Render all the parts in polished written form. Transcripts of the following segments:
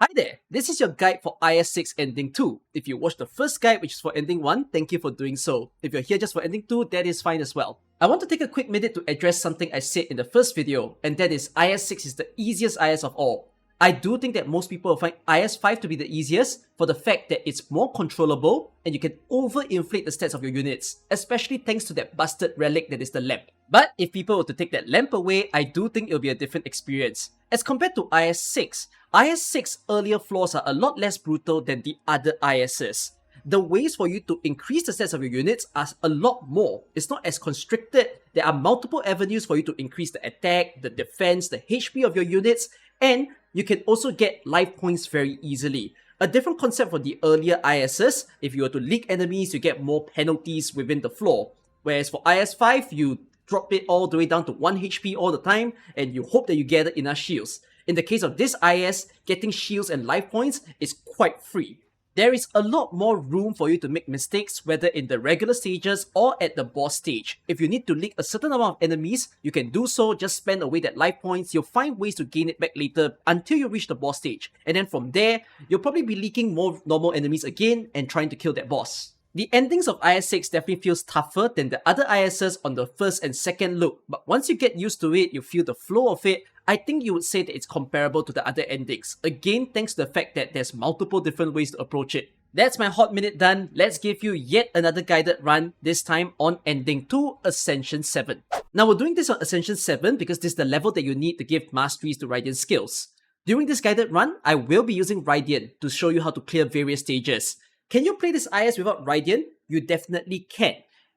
Hi there, this is your guide for IS6 Ending 2. If you watched the first guide, which is for Ending 1, thank you for doing so. If you're here just for Ending 2, that is fine as well. I want to take a quick minute to address something I said in the first video, and that is IS6 is the easiest IS of all. I do think that most people will find IS5 to be the easiest for the fact that it's more controllable and you can overinflate the stats of your units, especially thanks to that busted relic that is the lamp. But if people were to take that lamp away, I do think it'll be a different experience. As compared to IS6, IS6 earlier floors are a lot less brutal than the other ISs. The ways for you to increase the stats of your units are a lot more. It's not as constricted. There are multiple avenues for you to increase the attack, the defense, the HP of your units, and you can also get life points very easily. A different concept for the earlier ISs, if you were to leak enemies, you get more penalties within the floor. Whereas for IS5, you drop it all the way down to 1 HP all the time, and you hope that you gather enough shields. In the case of this IS, getting shields and life points is quite free. There is a lot more room for you to make mistakes, whether in the regular stages or at the boss stage. If you need to leak a certain amount of enemies, you can do so, just spend away that life points, you'll find ways to gain it back later until you reach the boss stage. And then from there, you'll probably be leaking more normal enemies again and trying to kill that boss. The endings of IS6 definitely feels tougher than the other ISs on the first and second look, but once you get used to it, you feel the flow of it, I think you would say that it's comparable to the other endings. Again, thanks to the fact that there's multiple different ways to approach it. That's my hot minute done. Let's give you yet another guided run, this time on Ending 2, Ascension 7. Now we're doing this on Ascension 7 because this is the level that you need to give masteries to Radiant skills. During this guided run, I will be using Radiant to show you how to clear various stages. Can you play this IS without Radiant? You definitely can.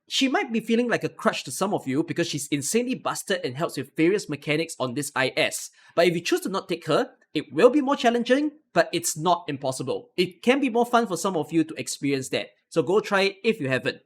She might be feeling like a crutch to some of you because she's insanely busted and helps with various mechanics on this IS. But if you choose to not take her, it will be more challenging, but it's not impossible. It can be more fun for some of you to experience that. So go try it if you haven't.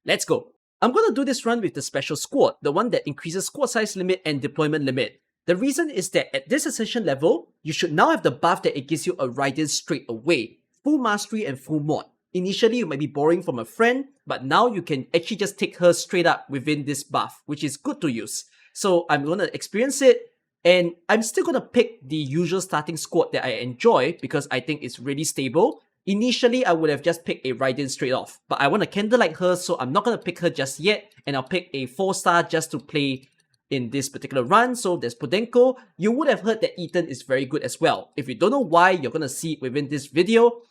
Let's go. I'm going to do this run with the special squad, the one that increases squad size limit and deployment limit. The reason is that at this Ascension level, you should now have the buff that it gives you a Radiant straight away. Full mastery and full mod. Initially, you might be borrowing from a friend, but now you can actually just take her straight up within this buff, which is good to use. So I'm going to experience it, and I'm still going to pick the usual starting squad that I enjoy because I think it's really stable. Initially, I would have just picked a Radiant straight off, but I want to candlelight her, so I'm not going to pick her just yet, and I'll pick a 4-star just to play in this particular run. So there's Podenko. You would have heard that Ethan is very good as well. If you don't know why, you're going to see it within this video.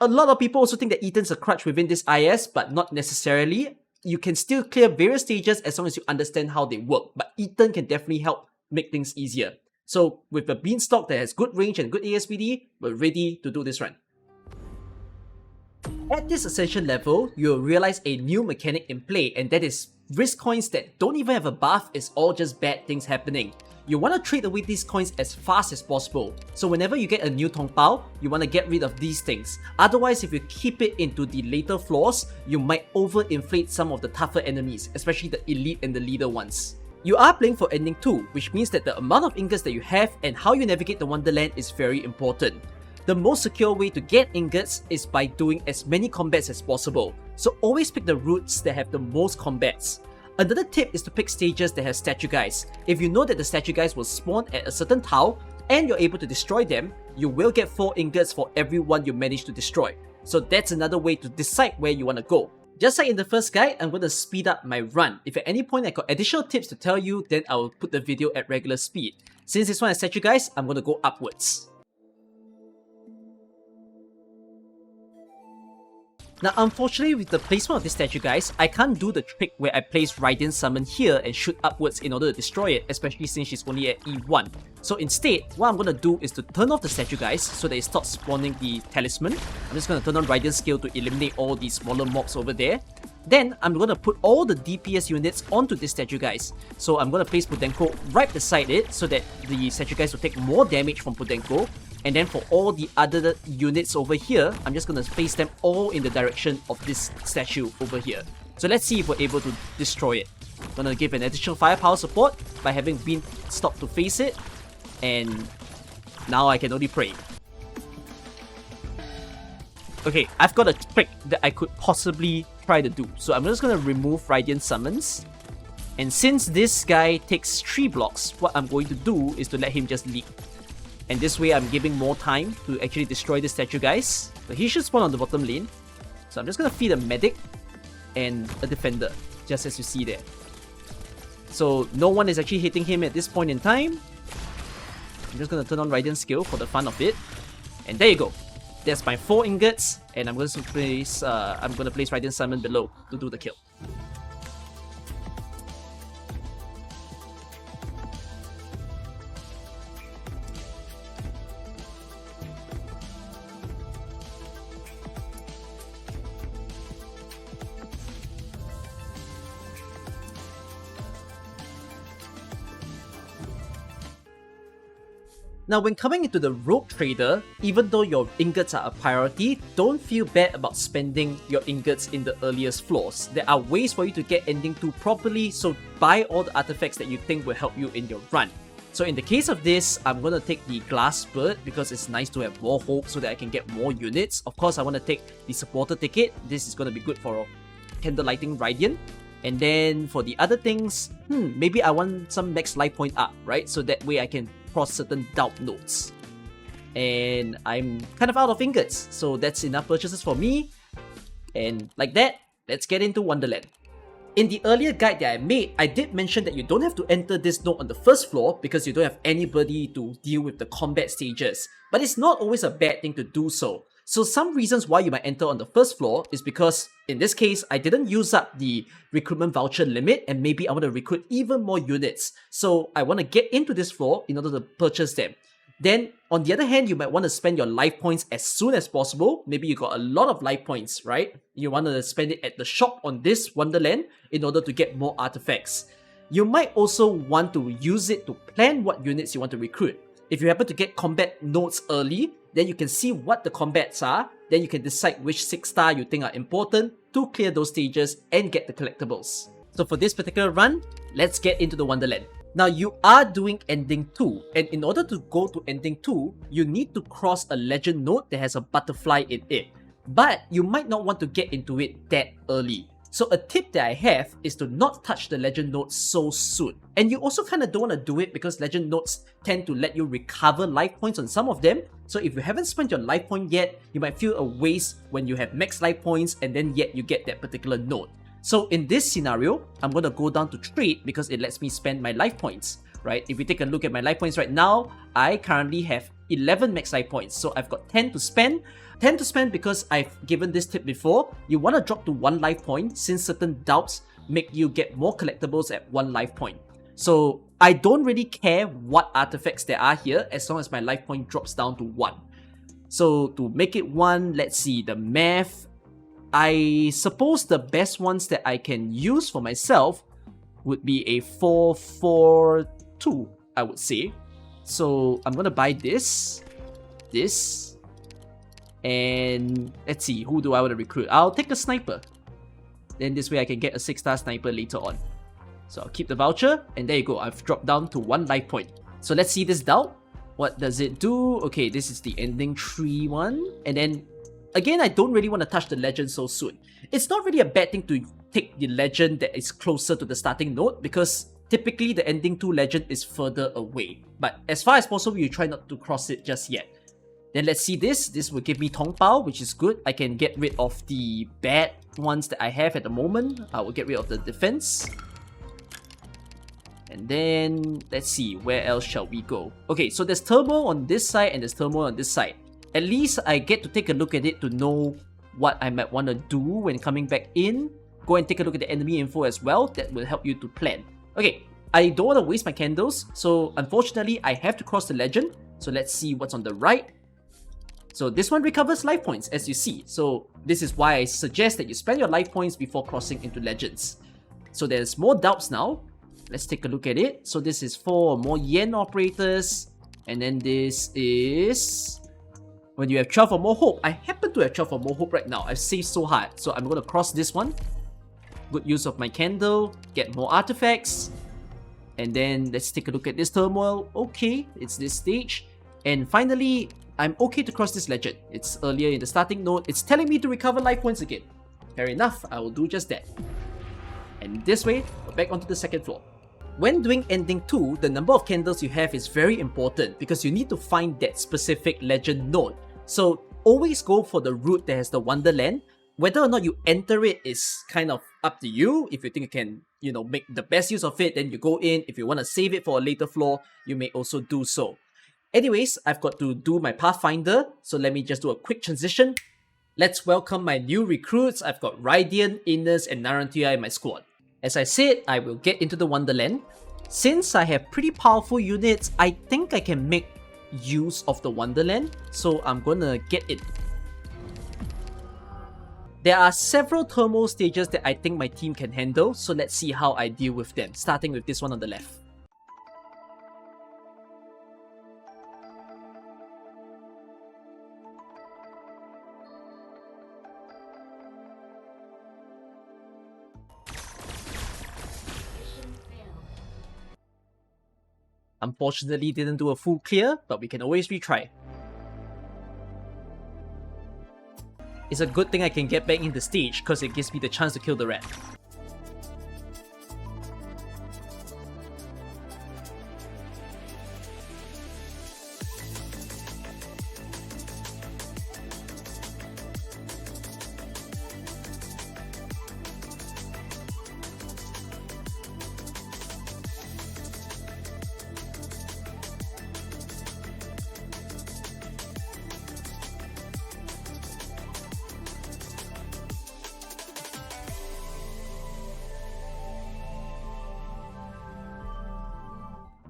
A lot of people also think that Ethan's a crutch within this IS, but not necessarily. You can still clear various stages as long as you understand how they work, but Ethan can definitely help make things easier. So with a Beanstalk that has good range and good ASPD, we're ready to do this run. At this Ascension level, you'll realize a new mechanic in play, and that is risk coins that don't even have a buff is all just bad things happening. You want to trade away these coins as fast as possible. So whenever you get a new Tong Pao, you want to get rid of these things. Otherwise, if you keep it into the later floors, you might overinflate some of the tougher enemies, especially the elite and the leader ones. You are playing for Ending 2, which means that the amount of ingots that you have and how you navigate the Wonderland is very important. The most secure way to get ingots is by doing as many combats as possible. So always pick the routes that have the most combats. Another tip is to pick stages that have statue guys. If you know that the statue guys will spawn at a certain tile and you're able to destroy them, you will get 4 ingots for every one you manage to destroy. So that's another way to decide where you want to go. Just like in the first guide, I'm going to speed up my run. If at any point I got additional tips to tell you, then I will put the video at regular speed. Since this one has statue guys, I'm going to go upwards. Now unfortunately with the placement of this statue guys, I can't do the trick where I place Radiant Summon here and shoot upwards in order to destroy it, especially since she's only at E1. So instead, what I'm going to do is to turn off the statue guys so that it stops spawning the talisman. I'm just going to turn on Radiant skill to eliminate all these smaller mobs over there. Then I'm going to put all the DPS units onto this statue guys. So I'm going to place Podenko right beside it so that the statue guys will take more damage from Podenko. And then for all the other units over here, I'm just going to place them all in the direction of this statue over here. So let's see if we're able to destroy it. I'm going to give an additional firepower support by having Beanstalk to face it. And now I can only pray. Okay, I've got a trick that I could possibly try to do. So I'm just going to remove Radiant Summons. And since this guy takes 3 blocks, what I'm going to do is to let him just leap. And this way I'm giving more time to actually destroy this statue, guys. But he should spawn on the bottom lane. So I'm just gonna feed a medic and a defender, just as you see there. So no one is actually hitting him at this point in time. I'm just gonna turn on Radiant skill for the fun of it. And there you go. That's my 4 ingots, and I'm gonna place Radiant Summon below to do the kill. Now, when coming into the Rogue Trader, even though your ingots are a priority, don't feel bad about spending your ingots in the earliest floors. There are ways for you to get Ending 2 properly, so buy all the artifacts that you think will help you in your run. So in the case of this, I'm going to take the Glass Bird because it's nice to have more hope so that I can get more units. Of course, I want to take the Supporter ticket. This is going to be good for Candlelighting Radiant. And then for the other things, maybe I want some max life point up, right? So that way I can cross certain doubt nodes. And I'm kind of out of ingots, so that's enough purchases for me. And like that, let's get into Wonderland. In the earlier guide that I made, I did mention that you don't have to enter this node on the first floor because you don't have anybody to deal with the combat stages. But it's not always a bad thing to do so. So some reasons why you might enter on the first floor is because, in this case, I didn't use up the recruitment voucher limit and maybe I want to recruit even more units. So I want to get into this floor in order to purchase them. Then, on the other hand, you might want to spend your life points as soon as possible. Maybe you got a lot of life points, right? You want to spend it at the shop on this Wonderland in order to get more artifacts. You might also want to use it to plan what units you want to recruit. If you happen to get combat nodes early, then you can see what the combats are, then you can decide which 6-star you think are important to clear those stages and get the collectibles. So for this particular run, let's get into the Wonderland. Now you are doing Ending 2, and in order to go to Ending 2, you need to cross a legend node that has a butterfly in it. But you might not want to get into it that early. So a tip that I have is to not touch the legend nodes so soon. And you also kind of don't want to do it because legend nodes tend to let you recover life points on some of them. So if you haven't spent your life point yet, you might feel a waste when you have max life points and then yet you get that particular node. So in this scenario, I'm going to go down to trade because it lets me spend my life points, right? If we take a look at my life points right now, I currently have 11 max life points. So I've got 10 to spend. 10 to spend because I've given this tip before. You want to drop to 1 life point since certain doubts make you get more collectibles at 1 life point. So I don't really care what artifacts there are here as long as my life point drops down to 1. So to make it 1, let's see, the math. I suppose the best ones that I can use for myself would be a 4-4-2, I would say. So I'm gonna buy this, and let's see, who do I want to recruit? I'll take a sniper. Then this way I can get a 6-star sniper later on. So I'll keep the voucher, and there you go, I've dropped down to 1 life point. So let's see this doubt. What does it do? Okay, this is the Ending 3 one. And then, again, I don't really want to touch the legend so soon. It's not really a bad thing to take the legend that is closer to the starting node because typically the Ending 2 legend is further away. But as far as possible, you try not to cross it just yet. Then let's see this. This will give me Tong Pao, which is good. I can get rid of the bad ones that I have at the moment. I will get rid of the defense. And then, let's see, where else shall we go? Okay, so there's turmoil on this side and there's turmoil on this side. At least I get to take a look at it to know what I might want to do when coming back in. Go and take a look at the enemy info as well. That will help you to plan. Okay, I don't want to waste my candles. So unfortunately, I have to cross the legend. So let's see what's on the right. So this one recovers life points, as you see. So this is why I suggest that you spend your life points before crossing into legends. So there's more doubts now. Let's take a look at it. So this is for more yen operators. And then this is when you have 12 or more hope. I happen to have 12 or more hope right now. I've saved so hard. So I'm going to cross this one. Good use of my candle. Get more artifacts. And then let's take a look at this turmoil. Okay, it's this stage. And finally, I'm okay to cross this legend. It's earlier in the starting node. It's telling me to recover life points again. Fair enough, I will do just that. And this way, we're back onto the second floor. When doing ending 2, the number of candles you have is very important because you need to find that specific legend node. So always go for the route that has the Wonderland. Whether or not you enter it is kind of up to you. If you think you can, make the best use of it, then you go in. If you want to save it for a later floor, you may also do so. Anyways, I've got to do my Pathfinder, so let me just do a quick transition. Let's welcome my new recruits. I've got Rydian, Innes, and Narantia in my squad. As I said, I will get into the Wonderland. Since I have pretty powerful units, I think I can make use of the Wonderland, so I'm gonna get it. There are several thermal stages that I think my team can handle, so let's see how I deal with them, starting with this one on the left. Unfortunately, didn't do a full clear, but we can always retry. It's a good thing I can get back in the stage because it gives me the chance to kill the rat.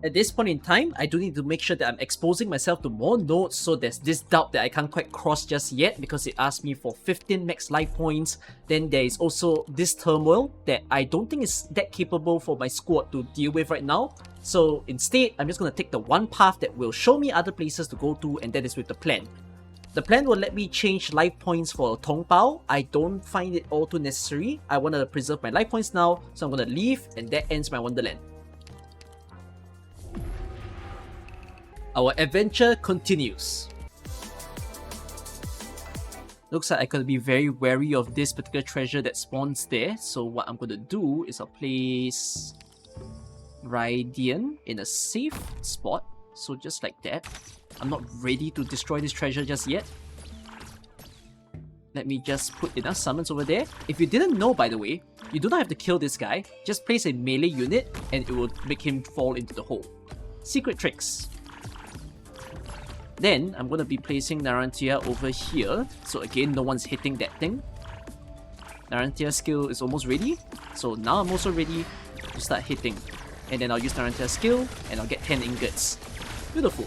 At this point in time, I do need to make sure that I'm exposing myself to more nodes, so there's this doubt that I can't quite cross just yet because it asked me for 15 max life points. Then there is also this turmoil that I don't think is that capable for my squad to deal with right now. So instead, I'm just going to take the one path that will show me other places to go to, and that is with the plan. The plan will let me change life points for Tong Pao. I don't find it all too necessary. I want to preserve my life points now, so I'm going to leave, and that ends my Wonderland. Our adventure continues. Looks like I gotta be very wary of this particular treasure that spawns there. So what I'm gonna do is I'll place Rydian in a safe spot. So just like that. I'm not ready to destroy this treasure just yet. Let me just put enough summons over there. If you didn't know, by the way, you do not have to kill this guy. Just place a melee unit and it will make him fall into the hole. Secret tricks. Then, I'm going to be placing Narantia over here. So again, no one's hitting that thing. Narantia's skill is almost ready. So now I'm also ready to start hitting. And then I'll use Narantia's skill and I'll get 10 ingots. Beautiful.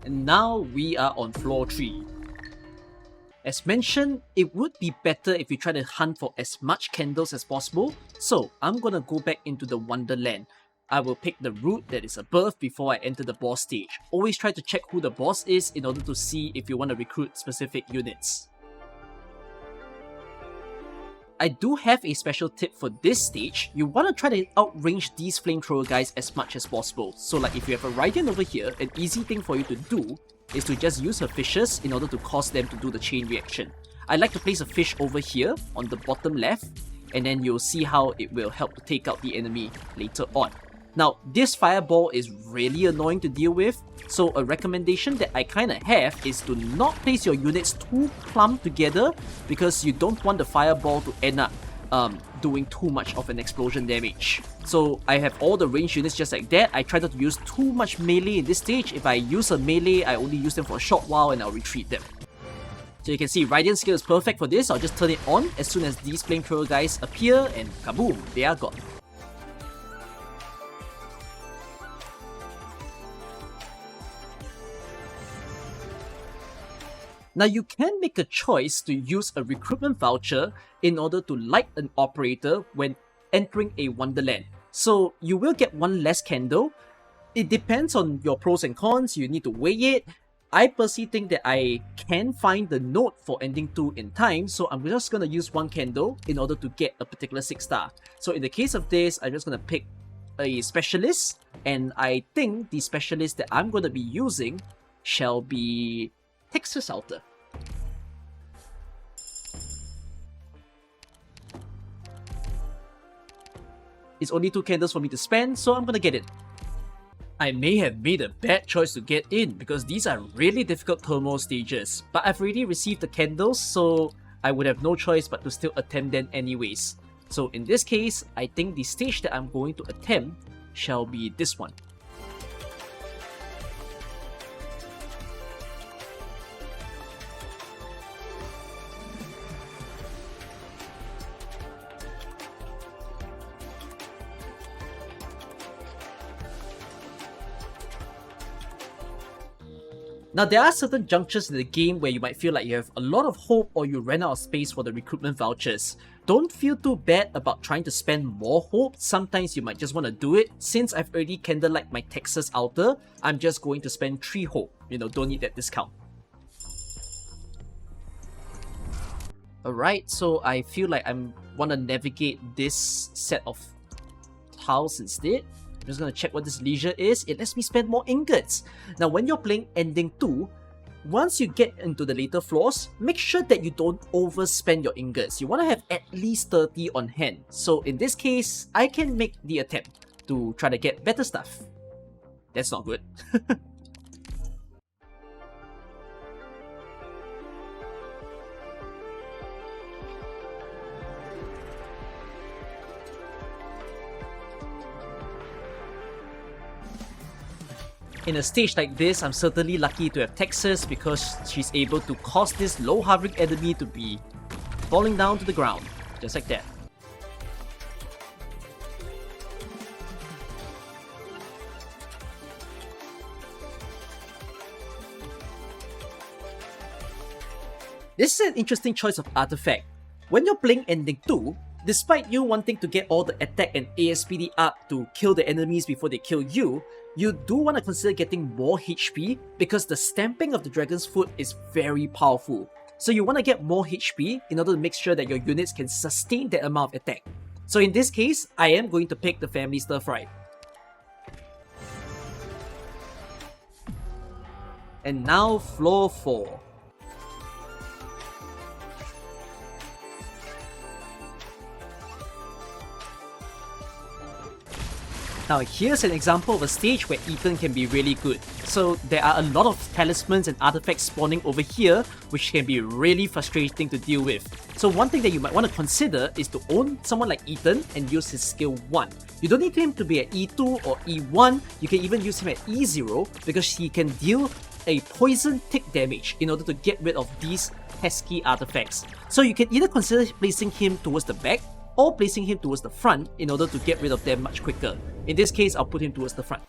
And now we are on floor 3. As mentioned, it would be better if you try to hunt for as much candles as possible, so I'm gonna go back into the Wonderland. I will pick the route that is above before I enter the boss stage. Always try to check who the boss is in order to see if you want to recruit specific units. I do have a special tip for this stage. You want to try to outrange these flamethrower guys as much as possible. So like if you have a Rydian over here, an easy thing for you to do is to just use her fishes in order to cause them to do the chain reaction. I like to place a fish over here on the bottom left, and then you'll see how it will help to take out the enemy later on. Now, this fireball is really annoying to deal with, so a recommendation that I kinda have is to not place your units too clumped together because you don't want the fireball to end up doing too much of an explosion damage. So I have all the ranged units just like that. I try not to use too much melee in this stage. If I use a melee, I only use them for a short while and I'll retreat them. So you can see Rydian's skill is perfect for this. I'll just turn it on as soon as these flamethrower guys appear and kaboom, they are gone. Now you can make a choice to use a recruitment voucher in order to light an operator when entering a Wonderland. So you will get one less candle. It depends on your pros and cons, you need to weigh it. I personally think that I can find the node for ending 2 in time, so I'm just going to use one candle in order to get a particular 6 star. So in the case of this, I'm just going to pick a specialist, and I think the specialist that I'm going to be using shall be Texas Alter. It's only 2 candles for me to spend, so I'm gonna get it. I may have made a bad choice to get in because these are really difficult turmoil stages, but I've already received the candles, so I would have no choice but to still attempt them anyways. So in this case, I think the stage that I'm going to attempt shall be this one. Now, there are certain junctures in the game where you might feel like you have a lot of hope or you ran out of space for the recruitment vouchers. Don't feel too bad about trying to spend more hope. Sometimes you might just want to do it. Since I've already candlelight my Texas Alter, I'm just going to spend 3 hope. Don't need that discount. Alright, so I feel like I want to navigate this set of tiles instead. I'm just going to check what this leisure is. It lets me spend more ingots. Now, when you're playing Ending 2, once you get into the later floors, make sure that you don't overspend your ingots. You want to have at least 30 on hand. So in this case, I can make the attempt to try to get better stuff. That's not good. In a stage like this, I'm certainly lucky to have Texas because she's able to cause this low hovering enemy to be falling down to the ground, just like that. This is an interesting choice of artifact. When you're playing Ending 2, despite you wanting to get all the attack and ASPD up to kill the enemies before they kill you, you do want to consider getting more HP because the stamping of the dragon's foot is very powerful. So you want to get more HP in order to make sure that your units can sustain that amount of attack. So in this case, I am going to pick the family stir fry. And now floor 4. Now here's an example of a stage where Ethan can be really good. So there are a lot of talismans and artifacts spawning over here, which can be really frustrating to deal with. So one thing that you might want to consider is to own someone like Ethan and use his skill 1. You don't need him to be at E2 or E1, you can even use him at E0 because he can deal a poison tick damage in order to get rid of these pesky artifacts. So you can either consider placing him towards the back or placing him towards the front in order to get rid of them much quicker. In this case, I'll put him towards the front.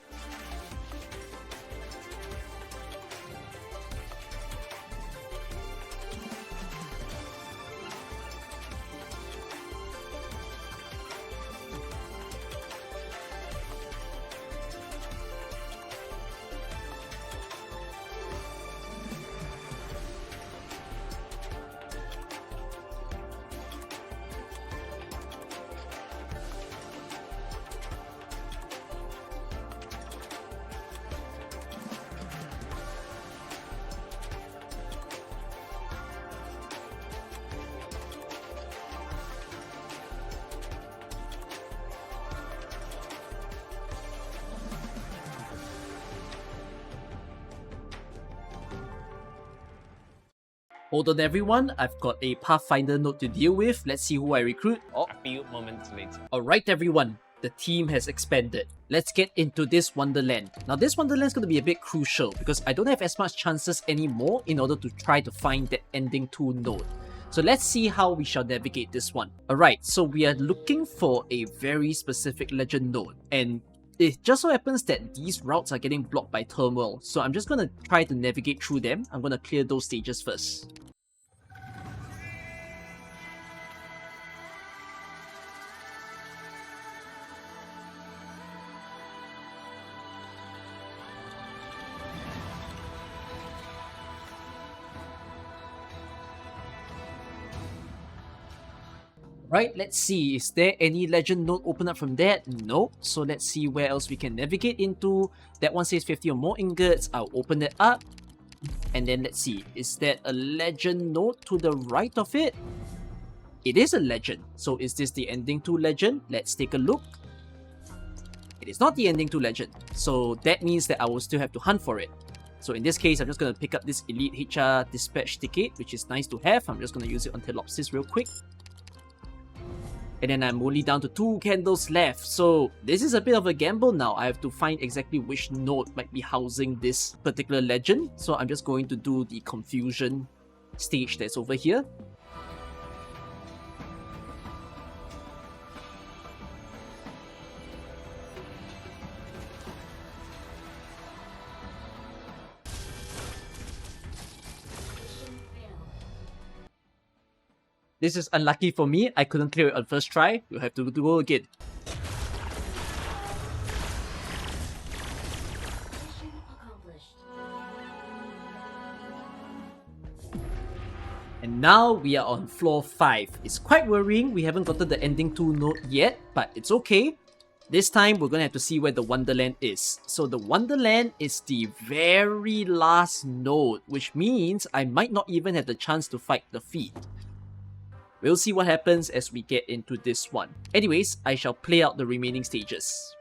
Hold on everyone, I've got a Pathfinder node to deal with. Let's see who I recruit. A few moments later. Alright everyone, the team has expanded. Let's get into this Wonderland. Now this Wonderland is going to be a bit crucial because I don't have as much chances anymore in order to try to find that Ending 2 node. So let's see how we shall navigate this one. Alright, so we are looking for a very specific legend node, and it just so happens that these routes are getting blocked by turmoil, so I'm just going to try to navigate through them. I'm going to clear those stages first. Right, let's see, is there any legend node open up from that? Nope. So let's see where else we can navigate into. That one says 50 or more ingots. I'll open that up. And then let's see, is that a legend node to the right of it? It is a legend. So is this the ending 2 legend? Let's take a look. It is not the ending 2 legend. So that means that I will still have to hunt for it. So in this case, I'm just going to pick up this Elite HR Dispatch ticket, which is nice to have. I'm just going to use it on Telopsis real quick. And then I'm only down to 2 candles left. So this is a bit of a gamble now. I have to find exactly which node might be housing this particular legend. So I'm just going to do the confusion stage that's over here. This is unlucky for me. I couldn't clear it on first try. We'll have to go again. And now we are on floor 5. It's quite worrying. We haven't gotten the ending 2 node yet, but it's okay. This time, we're going to have to see where the Wonderland is. So the Wonderland is the very last node, which means I might not even have the chance to fight the feat. We'll see what happens as we get into this one. Anyways, I shall play out the remaining stages.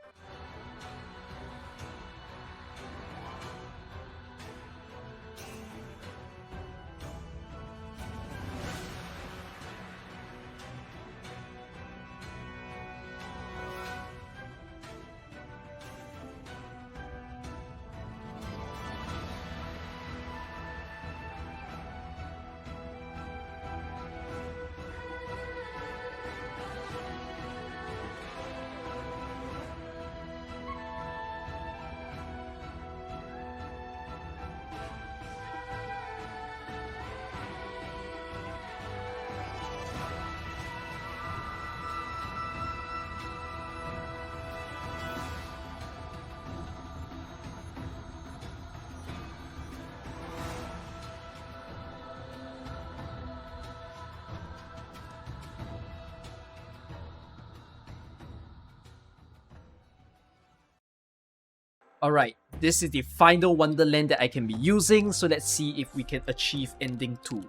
Alright, this is the final Wonderland that I can be using, so let's see if we can achieve ending 2.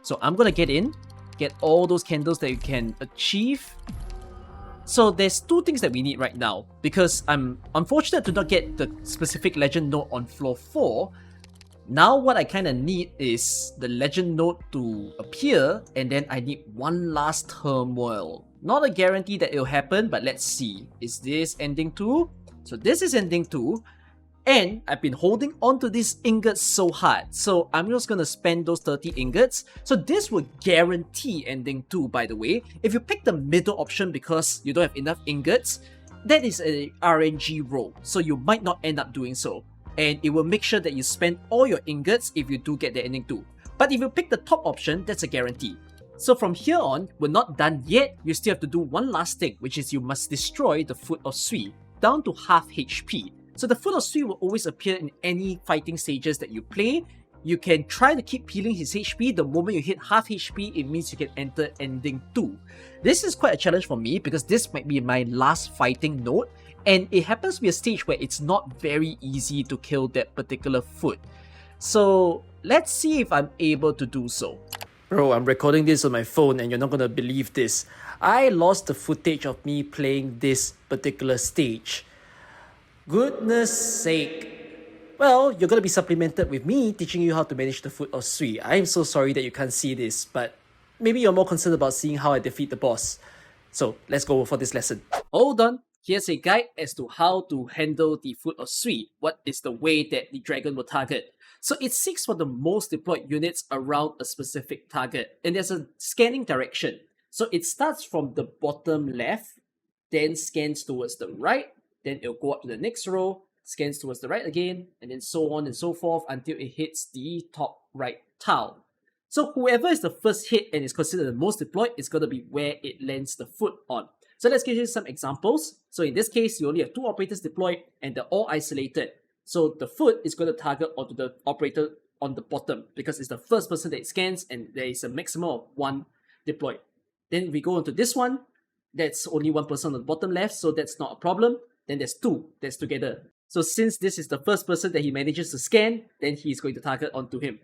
So I'm gonna get in, get all those candles that you can achieve. So there's 2 things that we need right now, because I'm unfortunate to not get the specific legend node on floor 4. Now what I kinda need is the legend node to appear, and then I need one last turmoil. Not a guarantee that it'll happen, but let's see. Is this ending 2? So this is ending 2. And I've been holding on to these ingots so hard, so I'm just gonna spend those 30 ingots. So this will guarantee ending 2, by the way. If you pick the middle option because you don't have enough ingots, that is a RNG roll, so you might not end up doing so. And it will make sure that you spend all your ingots if you do get the ending 2. But if you pick the top option, that's a guarantee. So from here on, we're not done yet. You still have to do one last thing, which is you must destroy the Foot of Sui, down to half HP. So the Foot of Sui will always appear in any fighting stages that you play. You can try to keep healing his HP. The moment you hit half HP, it means you can enter ending 2. This is quite a challenge for me because this might be my last fighting node, and it happens to be a stage where it's not very easy to kill that particular foot. So let's see if I'm able to do so. Bro, I'm recording this on my phone and you're not gonna believe this. I lost the footage of me playing this particular stage. Goodness sake. Well, you're gonna be supplemented with me teaching you how to manage the Foot of Sui. I'm so sorry that you can't see this, but maybe you're more concerned about seeing how I defeat the boss. So let's go for this lesson. Hold on. Here's a guide as to how to handle the Foot of Sui. What is the way that the dragon will target? So it seeks for the most deployed units around a specific target, and there's a scanning direction. So it starts from the bottom left, then scans towards the right, then it'll go up to the next row, scans towards the right again, and then so on and so forth until it hits the top right tile. So whoever is the first hit and is considered the most deployed is going to be where it lands the foot on. So let's give you some examples. So in this case, you only have 2 operators deployed and they're all isolated. So the foot is going to target onto the operator on the bottom because it's the first person that it scans and there is a maximum of 1 deployed. Then we go on to this one. That's only one person on the bottom left, so that's not a problem. Then there's two that's together. So since this is the first person that he manages to scan, then he's going to target onto him.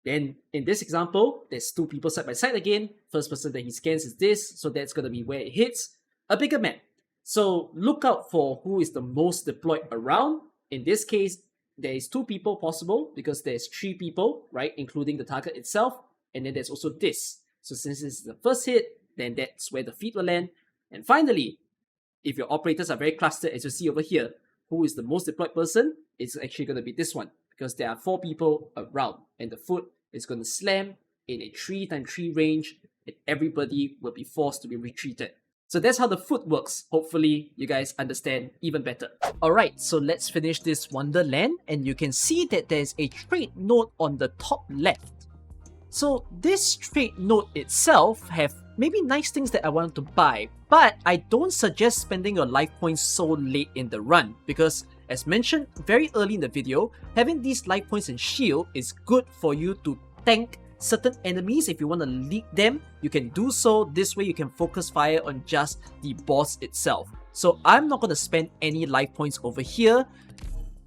Then in this example, there's two people side by side again. First person that he scans is this, so that's going to be where it hits. A bigger map. So look out for who is the most deployed around. In this case, there is two people possible because there's three people, right, including the target itself. And then there's also this. So since this is the first hit, then that's where the feet will land. And finally, if your operators are very clustered, as you see over here, who is the most deployed person? It's actually going to be this one, because there are four people around, and the foot is going to slam in a 3x3 range, and everybody will be forced to be retreated. So that's how the foot works. Hopefully, you guys understand even better. Alright, so let's finish this Wonderland, and you can see that there's a trade node on the top left. So this trade node itself have maybe nice things that I want to buy, but I don't suggest spending your life points so late in the run, because as mentioned very early in the video, having these life points and shield is good for you to tank certain enemies. If you want to lead them, you can do so. This way you can focus fire on just the boss itself. So I'm not going to spend any life points over here.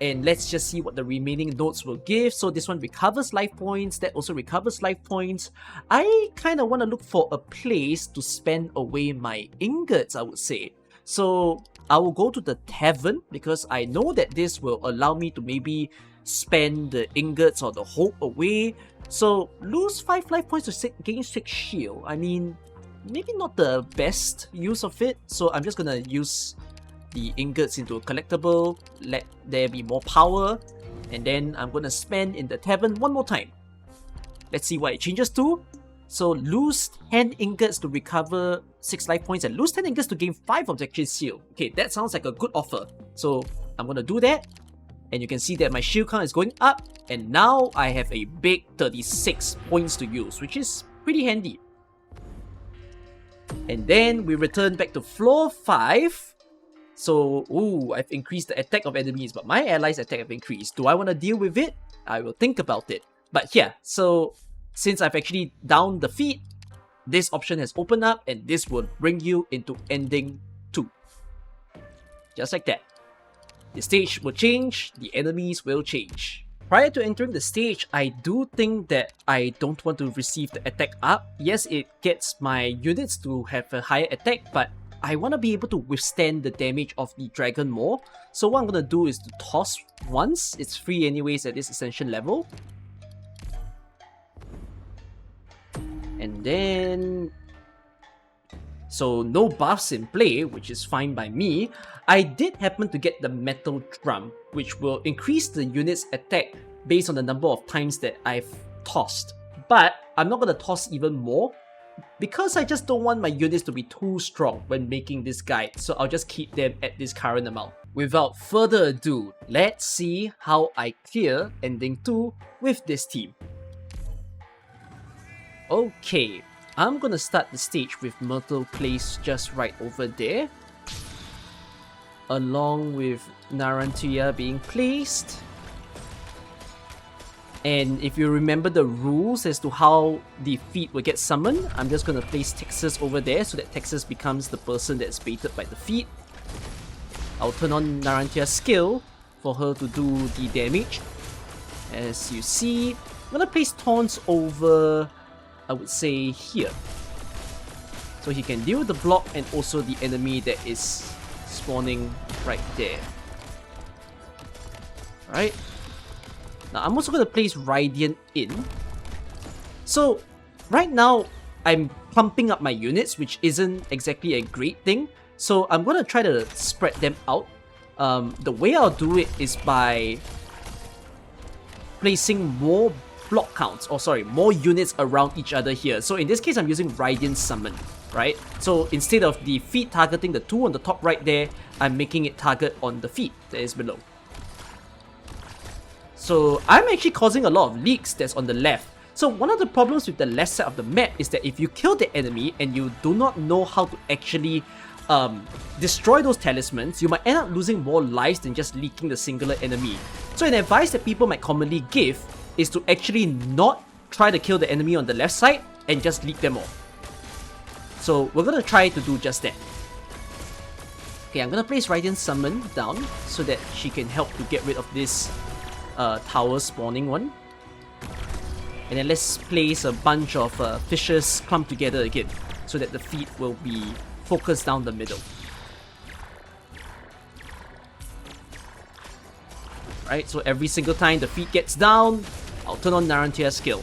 And let's just see what the remaining nodes will give. So this one recovers life points, that also recovers life points. I kind of want to look for a place to spend away my ingots, I would say. So I will go to the tavern, because I know that this will allow me to maybe spend the ingots or the hope away. So lose 5 life points to gain 6 shield. I mean, maybe not the best use of it. So I'm just going to use the ingots into a collectible, let there be more power, and then I'm going to spend in the tavern one more time. Let's see what it changes to. So lose 10 ingots to recover 6 life points, and lose 10 ingots to gain 5 objective shield. Okay, that sounds like a good offer. So I'm going to do that, and you can see that my shield count is going up, and now I have a big 36 points to use, which is pretty handy. And then we return back to floor 5. So, I've increased the attack of enemies, but my allies' attack have increased. Do I want to deal with it? I will think about it. But yeah, so since I've actually downed the feat, this option has opened up, and this will bring you into ending 2. Just like that. The stage will change, the enemies will change. Prior to entering the stage, I do think that I don't want to receive the attack up. Yes, it gets my units to have a higher attack, but I want to be able to withstand the damage of the dragon more. So what I'm going to do is to toss once. It's free anyways at this ascension level. And then... so no buffs in play, which is fine by me. I did happen to get the metal drum, which will increase the unit's attack based on the number of times that I've tossed. But I'm not going to toss even more, because I just don't want my units to be too strong when making this guide, so I'll just keep them at this current amount. Without further ado, let's see how I clear ending 2 with this team. Okay, I'm gonna start the stage with Myrtle placed just right over there, along with Narantia being placed. And if you remember the rules as to how the feat will get summoned, I'm just going to place Texas over there so that Texas becomes the person that's baited by the feat. I'll turn on Narantia's skill for her to do the damage. As you see, I'm going to place taunts over, I would say, here. So he can deal with the block and also the enemy that is spawning right there. Alright. Now, I'm also going to place Radiant in. So, right now, I'm pumping up my units, which isn't exactly a great thing. So, I'm going to try to spread them out. The way I'll do it is by placing more block counts, or sorry, more units around each other here. So, in this case, I'm using Radiant Summon, right? So, instead of the feet targeting the 2 on the top right there, I'm making it target on the feet that is below. So I'm actually causing a lot of leaks that's on the left. So one of the problems with the left side of the map is that if you kill the enemy and you do not know how to actually destroy those talismans, you might end up losing more lives than just leaking the singular enemy. So an advice that people might commonly give is to actually not try to kill the enemy on the left side and just leak them all. So we're gonna try to do just that. Okay, I'm gonna place Radiant Summon down so that she can help to get rid of this tower spawning one. And then let's place a bunch of fishes clumped together again so that the feet will be focused down the middle. Right, so every single time the feet gets down, I'll turn on Narantia's skill.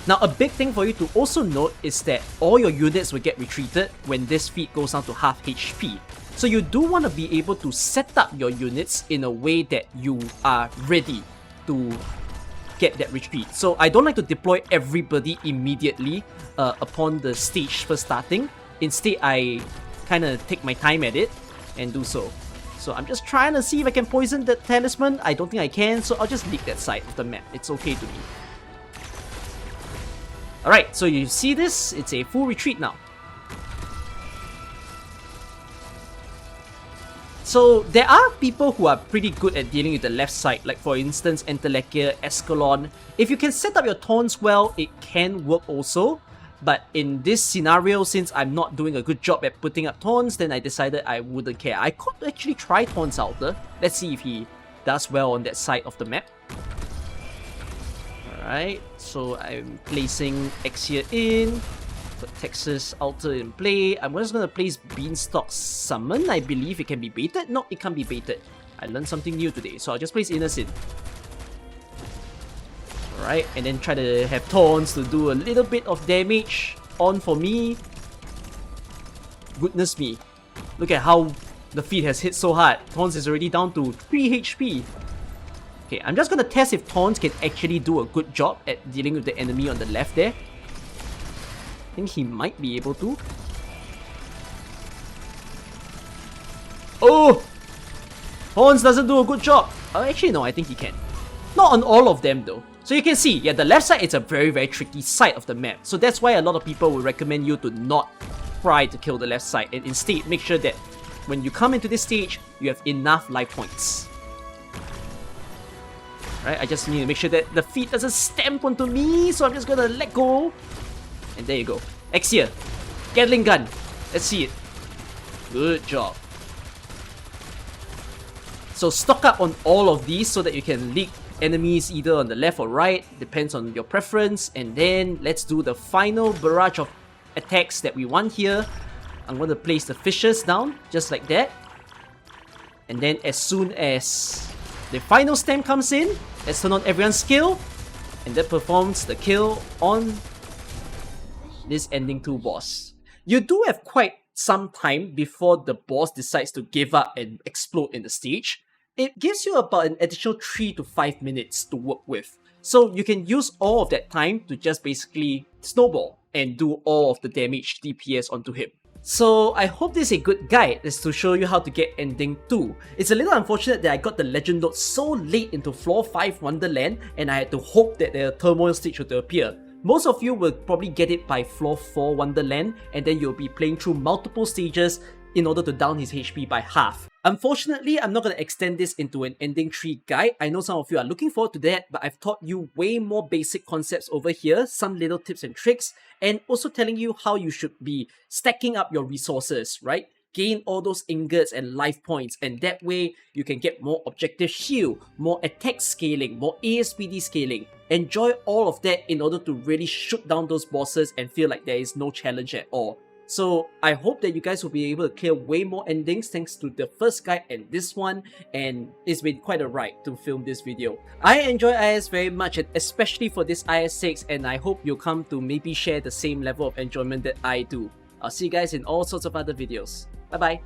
Now, a big thing for you to also note is that all your units will get retreated when this feat goes down to half HP. So you do want to be able to set up your units in a way that you are ready to get that retreat. So I don't like to deploy everybody immediately upon the stage first starting. Instead, I kind of take my time at it and do so. So I'm just trying to see if I can poison the talisman. I don't think I can, so I'll just leak that side of the map. It's okay to me. Alright, so you see this? It's a full retreat now. So there are people who are pretty good at dealing with the left side, like for instance Entelekia, Escalon. If you can set up your taunts well, it can work also. But in this scenario, since I'm not doing a good job at putting up taunts, then I decided I wouldn't care. I could actually try taunts out there. Let's see if he does well on that side of the map. Alright, so I'm placing Exia in. Put Texas Altar in play. I'm just going to place Beanstalk Summon. I believe it can be baited. No, it can't be baited. I learned something new today, so I'll just place Innocent. Alright, and then try to have taunts to do a little bit of damage on for me. Goodness me. Look at how the feat has hit so hard. Taunts is already down to 3 HP. Okay, I'm just gonna test if Taunts can actually do a good job at dealing with the enemy on the left there. I think he might be able to. Oh! Taunts doesn't do a good job. Oh, actually no, I think he can. Not on all of them though. So you can see, yeah, the left side is a very, very tricky side of the map. So that's why a lot of people will recommend you to not try to kill the left side. And instead, make sure that when you come into this stage, you have enough life points. Right, I just need to make sure that the feet doesn't stamp onto me. So I'm just gonna let go. And there you go. Exia. Gatling gun. Let's see it. Good job. So stock up on all of these so that you can leak enemies either on the left or right, depends on your preference. And then let's do the final barrage of attacks that we want here. I'm going to place the fishes down, just like that. And then as soon as the final stem comes in, let's turn on everyone's skill. And that performs the kill on this ending 2 boss. You do have quite some time before the boss decides to give up and explode in the stage. It gives you about an additional 3 to 5 minutes to work with. So you can use all of that time to just basically snowball and do all of the damage DPS onto him. So I hope this is a good guide as to show you how to get ending 2. It's a little unfortunate that I got the legend note so late into floor 5 Wonderland and I had to hope that the turmoil stage would appear. Most of you will probably get it by floor 4 Wonderland and then you'll be playing through multiple stages in order to down his HP by half. Unfortunately, I'm not going to extend this into an ending 3 guide. I know some of you are looking forward to that, but I've taught you way more basic concepts over here, some little tips and tricks, and also telling you how you should be stacking up your resources, right? Gain all those ingots and life points, and that way you can get more objective shield, more attack scaling, more ASPD scaling. Enjoy all of that in order to really shoot down those bosses and feel like there is no challenge at all. So I hope that you guys will be able to clear way more endings thanks to the first guide and this one, and it's been quite a ride to film this video. I enjoy IS very much, and especially for this IS6, and I hope you'll come to maybe share the same level of enjoyment that I do. I'll see you guys in all sorts of other videos. Bye bye!